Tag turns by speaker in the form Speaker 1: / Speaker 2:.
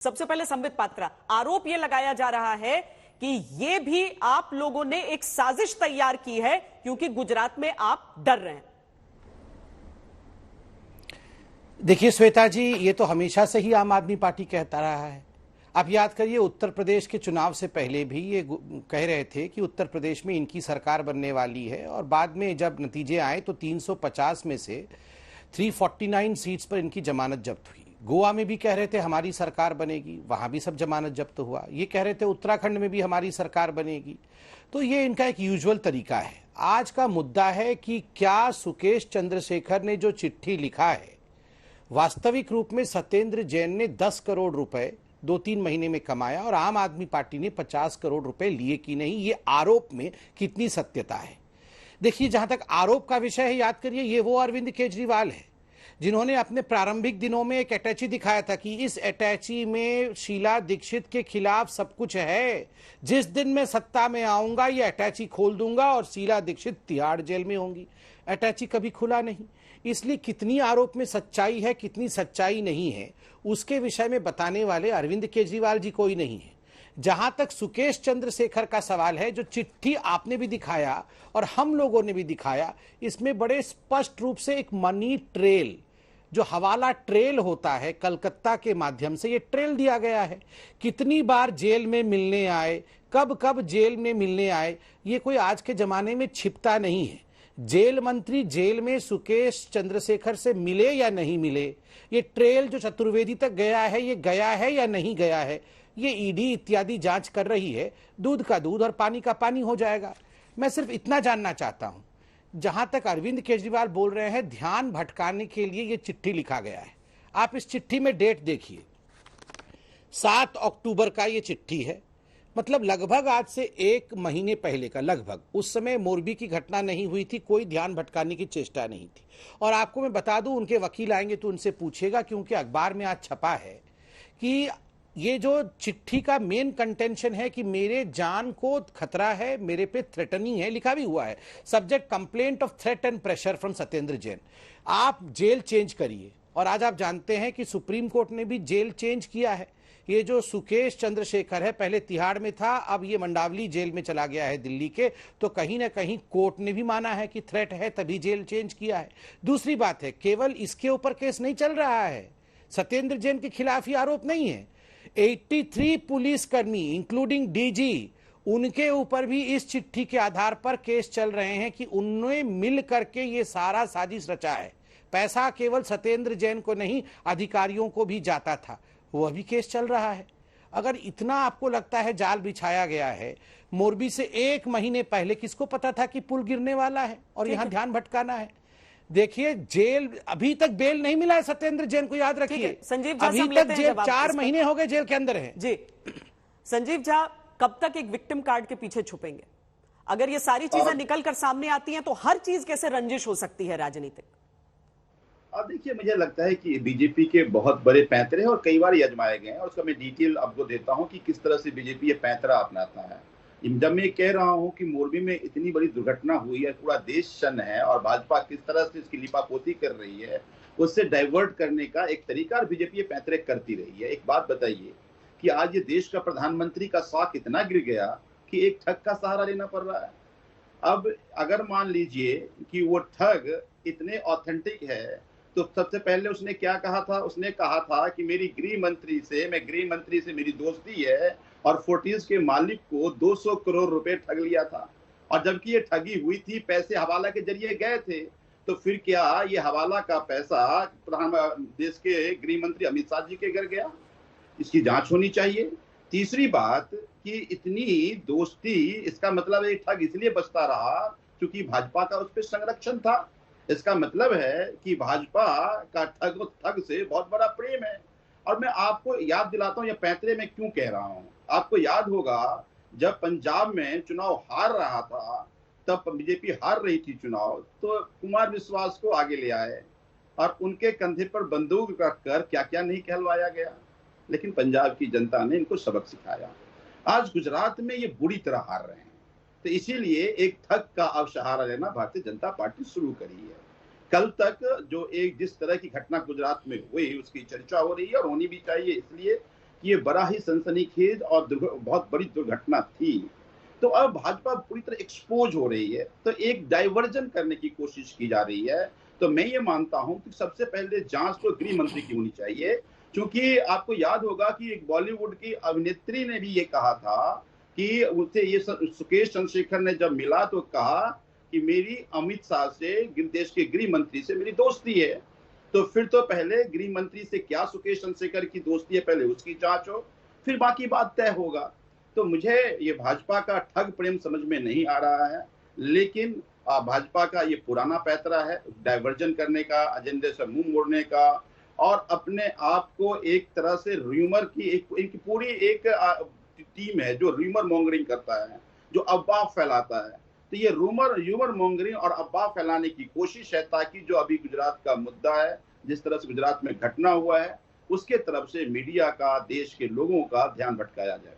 Speaker 1: सबसे पहले संबित पात्रा, आरोप यह लगाया जा रहा है कि यह भी आप लोगों ने एक साजिश तैयार की है क्योंकि गुजरात में आप डर रहे हैं।
Speaker 2: देखिए श्वेता जी, ये तो हमेशा से ही आम आदमी पार्टी कहता रहा है। आप याद करिए, उत्तर प्रदेश के चुनाव से पहले भी ये कह रहे थे कि उत्तर प्रदेश में इनकी सरकार बनने वाली है, और बाद में जब नतीजे आए तो 350 में से 349 सीट्स पर इनकी जमानत जब्त हुई। गोवा में भी कह रहे थे हमारी सरकार बनेगी, वहां भी सब जमानत जब्त हुआ। ये कह रहे थे उत्तराखंड में भी हमारी सरकार बनेगी। तो ये इनका एक यूजुअल तरीका है। आज का मुद्दा है कि क्या सुकेश चंद्रशेखर ने जो चिट्ठी लिखा है, वास्तविक रूप में सत्येंद्र जैन ने 10 करोड़ रुपए 2-3 महीने में कमाया और आम आदमी पार्टी ने 50 करोड़ रुपए लिए कि नहीं, ये आरोप में कितनी सत्यता है। देखिए, जहां तक आरोप का विषय है, याद करिए, ये वो अरविंद केजरीवाल है जिन्होंने अपने प्रारंभिक दिनों में एक अटैची दिखाया था कि इस अटैची में शीला दीक्षित के खिलाफ सब कुछ है, जिस दिन मैं सत्ता में आऊंगा ये अटैची खोल दूंगा और शीला दीक्षित तिहाड़ जेल में होंगी। अटैची कभी खुला नहीं। इसलिए कितनी आरोप में सच्चाई है, कितनी सच्चाई नहीं है, उसके विषय में बताने वाले अरविंद केजरीवाल जी कोई नहीं है। जहां तक सुकेश चंद्रशेखर का सवाल है, जो चिट्ठी आपने भी दिखाया और हम लोगों ने भी दिखाया, इसमें बड़े स्पष्ट रूप से एक मनी ट्रेल, जो हवाला ट्रेल होता है, कलकत्ता के माध्यम से ये ट्रेल दिया गया है। कितनी बार जेल में मिलने आए, कब कब जेल में मिलने आए, ये कोई आज के जमाने में छिपता नहीं है। जेल मंत्री जेल में सुकेश चंद्रशेखर से मिले या नहीं मिले, ये ट्रेल जो चतुर्वेदी तक गया है, ये गया है या नहीं गया है, ये ईडी इत्यादि जांच कर रही है। दूध का दूध और पानी का पानी हो जाएगा। मैं सिर्फ इतना जानना चाहता हूं, जहां तक अरविंद केजरीवाल बोल रहे हैं ध्यान भटकाने के लिए ये चिट्ठी लिखा गया है, आप इस चिट्ठी में डेट देखिए, 7 अक्टूबर का ये चिट्ठी है। मतलब लगभग आज से 1 महीने पहले का, लगभग उस समय मोरबी की घटना नहीं हुई थी, कोई ध्यान भटकाने की चेष्टा नहीं थी। और आपको मैं बता दूं, उनके वकील आएंगे तो उनसे पूछेगा, क्योंकि अखबार में आज छपा है कि ये जो चिट्ठी का मेन कंटेंशन है कि मेरे जान को खतरा है, मेरे पे थ्रेटनिंग है, लिखा भी हुआ है, subject complaint of threat and pressure from Satyendra Jain, आप जेल चेंज करिए। और आज आप जानते हैं कि सुप्रीम कोर्ट ने भी जेल चेंज किया है। ये जो सुकेश चंद्रशेखर है, पहले तिहाड़ में था, अब ये मंडावली जेल में चला गया है दिल्ली के, तो कहीं ना कहीं कोर्ट ने भी माना है कि थ्रेट है, तभी जेल चेंज किया है। दूसरी बात है, केवल इसके ऊपर केस नहीं चल रहा है, सत्येंद्र जैन के खिलाफ ही आरोप नहीं है, 83 पुलिसकर्मी इंक्लूडिंग डीजी, उनके ऊपर भी इस चिट्ठी के आधार पर केस चल रहे हैं कि उन्होंने मिल करके ये सारा साजिश रचा है। पैसा केवल सत्येंद्र जैन को नहीं, अधिकारियों को भी जाता था, वह भी केस चल रहा है। अगर इतना आपको लगता है जाल बिछाया गया है, मोरबी से 1 महीने पहले किसको पता था कि पुल गिरने वाला है और यहां ध्यान भटकाना है। देखिए, जेल अभी तक बेल नहीं मिला है सत्येंद्र जैन को, याद रखिए।
Speaker 1: संजीव,
Speaker 2: अभी तक जेल 4 महीने हो गए जेल के अंदर है।
Speaker 1: जी संजीव झा, कब तक एक विक्टिम कार्ड के पीछे छुपेंगे? अगर ये सारी चीजें निकल कर सामने आती हैं तो हर चीज कैसे रंजिश हो सकती है राजनीतिक?
Speaker 3: अब देखिए, मुझे लगता है कि बीजेपी के बहुत बड़े पैंतरे और कई बार आजमाए गए हैं, और उसका मैं डिटेल आपको देता हूं कि किस तरह से बीजेपी ये पैंतरा अपनाता है। जब मैं कह रहा हूं कि मोरबी में इतनी बड़ी दुर्घटना हुई है, पूरा देश शन है, और भाजपा किस तरह से इसकी लिपापोती कर रही है, उससे डाइवर्ट करने का एक तरीका बीजेपी पैंतरे करती रही है। एक बात बताइए कि आज ये देश का प्रधानमंत्री का साख इतना गिर गया कि एक ठग का सहारा लेना पड़ रहा है। अब अगर मान लीजिए कि वो ठग इतने ऑथेंटिक है, तो सबसे पहले उसने क्या कहा था? उसने कहा था कि मैं गृह मंत्री से मेरी दोस्ती है, और फोर्टिस के मालिक को 200 करोड़ रुपए ठग लिया था। और जबकि ये ठगी हुई थी, पैसे हवाला के जरिए गए थे, तो फिर क्या ये हवाला का पैसा देश के गृह मंत्री अमित शाह जी के घर गया? इसकी जांच होनी चाहिए। तीसरी बात कि इतनी दोस्ती, इसका मतलब एक ठग इसलिए बचता रहा क्योंकि भाजपा का उस पर संरक्षण था। इसका मतलब है कि भाजपा का ठग से बहुत बड़ा प्रेम है। और मैं आपको याद दिलाता हूं, ये पैंतरे में क्यों कह रहा हूं। आपको याद होगा, जब पंजाब में चुनाव हार रहा था, तब बीजेपी हार रही थी चुनाव, तो कुमार विश्वास को आगे ले आए और उनके कंधे पर बंदूक रखकर क्या क्या नहीं कहलवाया गया। लेकिन पंजाब की जनता ने इनको सबक सिखाया। आज गुजरात में ये बुरी तरह हार रहे हैं, तो इसीलिए एक ठग का अब सहारा लेना भारतीय जनता पार्टी शुरू करी है। कल तक जो एक जिस तरह की घटना गुजरात में हुई, उसकी चर्चा हो रही है और होनी भी चाहिए, इसलिए कि ये बड़ा ही सनसनीखेज और बहुत बड़ी दुर्घटना थी। तो अब भाजपा पूरी तरह एक्सपोज हो रही है, तो एक डाइवर्जन करने की कोशिश की जा रही है। तो मैं ये मानता हूं कि सबसे पहले जांच तो गृह मंत्री की होनी चाहिए, क्योंकि आपको याद होगा कि एक बॉलीवुड की अभिनेत्री ने भी ये कहा था कि उसे ये सुकेश चंद्रशेखर ने जब मिला तो कहा कि मेरी अमित शाह से, देश के गृह मंत्री से मेरी दोस्ती है। तो फिर तो पहले गृह मंत्री से क्या सुकेश चंद्रशेखर की दोस्ती है, पहले उसकी जांच हो, फिर बाकी बात तय होगा। तो मुझे ये भाजपा का ठग प्रेम समझ में नहीं आ रहा है, लेकिन भाजपा का ये पुराना पैतरा है डाइवर्जन करने का, एजेंडे से मुंह मोड़ने का, और अपने आप को एक तरह से र्यूमर की एक पूरी एक टीम है जो र्यूमर मॉन्गरिंग करता है, जो अफवाह फैलाता है। तो ये ह्यूमर मॉन्गरिंग और अफवाह फैलाने की कोशिश है, ताकि जो अभी गुजरात का मुद्दा है, जिस तरह से गुजरात में घटना हुआ है, उसके तरफ से मीडिया का, देश के लोगों का ध्यान भटकाया जाए।